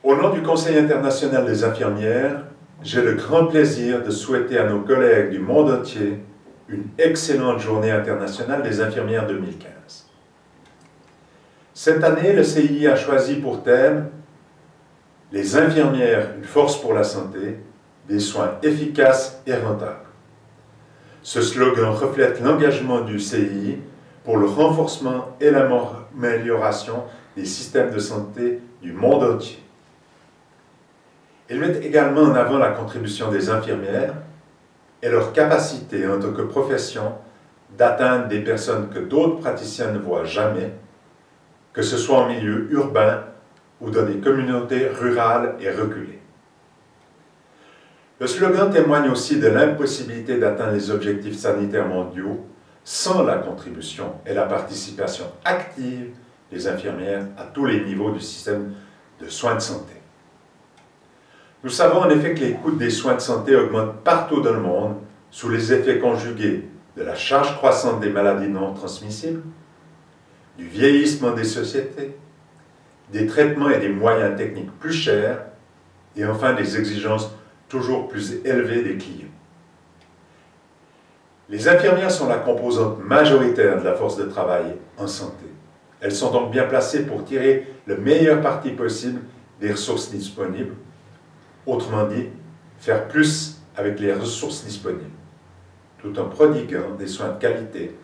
Au nom du Conseil international des infirmières, j'ai le grand plaisir de souhaiter à nos collègues du monde entier une excellente journée internationale des infirmières 2015. Cette année, le CII a choisi pour thème « Les infirmières, une force pour la santé, des soins efficaces et rentables ». Ce slogan reflète l'engagement du CII pour le renforcement et l'amélioration des systèmes de santé du monde entier. Il met également en avant la contribution des infirmières et leur capacité en tant que profession d'atteindre des personnes que d'autres praticiens ne voient jamais, que ce soit en milieu urbain ou dans des communautés rurales et reculées. Le slogan témoigne aussi de l'impossibilité d'atteindre les objectifs sanitaires mondiaux sans la contribution et la participation active des infirmières à tous les niveaux du système de soins de santé. Nous savons en effet que les coûts des soins de santé augmentent partout dans le monde sous les effets conjugués de la charge croissante des maladies non transmissibles, du vieillissement des sociétés, des traitements et des moyens techniques plus chers, et enfin des exigences toujours plus élevées des clients. Les infirmières sont la composante majoritaire de la force de travail en santé. Elles sont donc bien placées pour tirer le meilleur parti possible des ressources disponibles, autrement dit, faire plus avec les ressources disponibles, tout en prodiguant des soins de qualité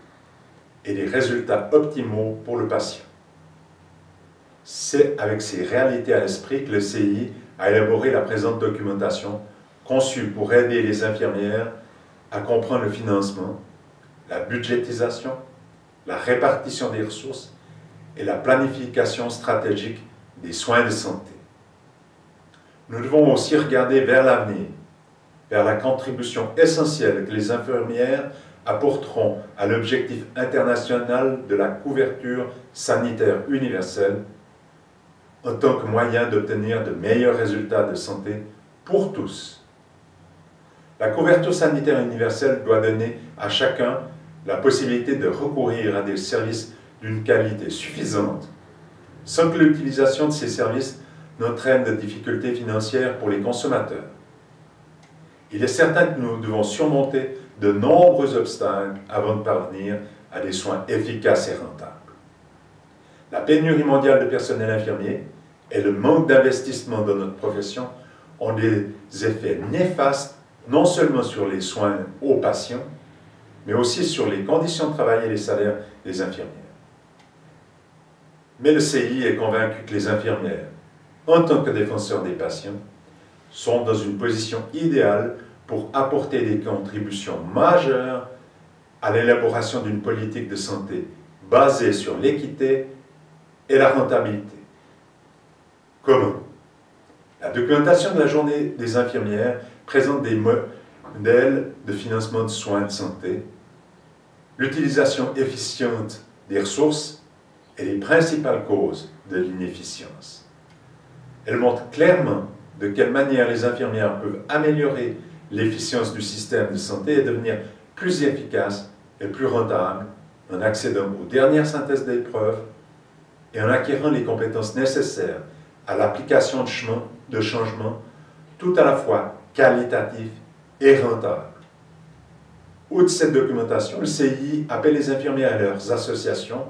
et des résultats optimaux pour le patient. C'est avec ces réalités à l'esprit que le CII a élaboré la présente documentation conçue pour aider les infirmières à comprendre le financement, la budgétisation, la répartition des ressources et la planification stratégique des soins de santé. Nous devons aussi regarder vers l'avenir, vers la contribution essentielle que les infirmières apporteront à l'objectif international de la couverture sanitaire universelle en tant que moyen d'obtenir de meilleurs résultats de santé pour tous. La couverture sanitaire universelle doit donner à chacun la possibilité de recourir à des services d'une qualité suffisante, sans que l'utilisation de ces services n'entraîne de difficultés financières pour les consommateurs. Il est certain que nous devons surmonter de nombreux obstacles avant de parvenir à des soins efficaces et rentables. La pénurie mondiale de personnel infirmier et le manque d'investissement dans notre profession ont des effets néfastes non seulement sur les soins aux patients, mais aussi sur les conditions de travail et les salaires des infirmières. Mais le CII est convaincu que les infirmières, en tant que défenseurs des patients, sont dans une position idéale pour apporter des contributions majeures à l'élaboration d'une politique de santé basée sur l'équité et la rentabilité. Comment? La documentation de la journée des infirmières présente des modèles de financement de soins de santé, l'utilisation efficiente des ressources et les principales causes de l'inefficience. Elle montre clairement de quelle manière les infirmières peuvent améliorer l'efficience du système de santé et devenir plus efficaces et plus rentables en accédant aux dernières synthèses d'épreuves et en acquérant les compétences nécessaires à l'application de changements tout à la fois qualitatifs et rentables. Outre cette documentation, le CII appelle les infirmières et leurs associations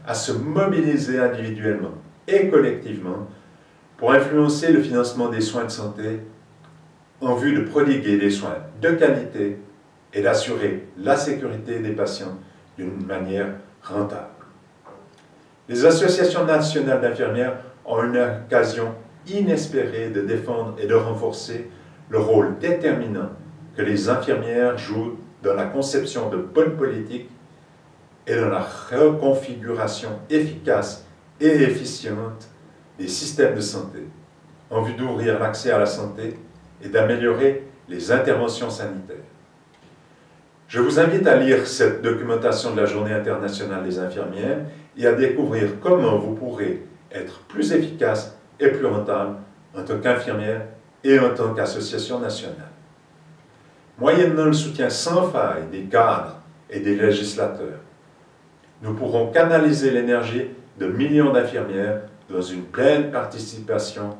à se mobiliser individuellement et collectivement pour influencer le financement des soins de santé en vue de prodiguer des soins de qualité et d'assurer la sécurité des patients d'une manière rentable. Les associations nationales d'infirmières ont une occasion inespérée de défendre et de renforcer le rôle déterminant que les infirmières jouent dans la conception de bonnes politiques et dans la reconfiguration efficace et efficiente des systèmes de santé, en vue d'ouvrir l'accès à la santé et d'améliorer les interventions sanitaires. Je vous invite à lire cette documentation de la Journée internationale des infirmières et à découvrir comment vous pourrez être plus efficace et plus rentable en tant qu'infirmière et en tant qu'association nationale. Moyennant le soutien sans faille des cadres et des législateurs, nous pourrons canaliser l'énergie de millions d'infirmières dans une pleine participation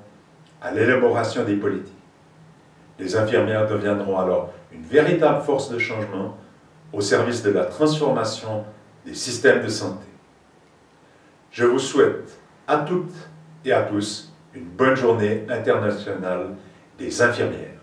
à l'élaboration des politiques. Les infirmières deviendront alors une véritable force de changement au service de la transformation des systèmes de santé. Je vous souhaite à toutes et à tous une bonne journée internationale des infirmières.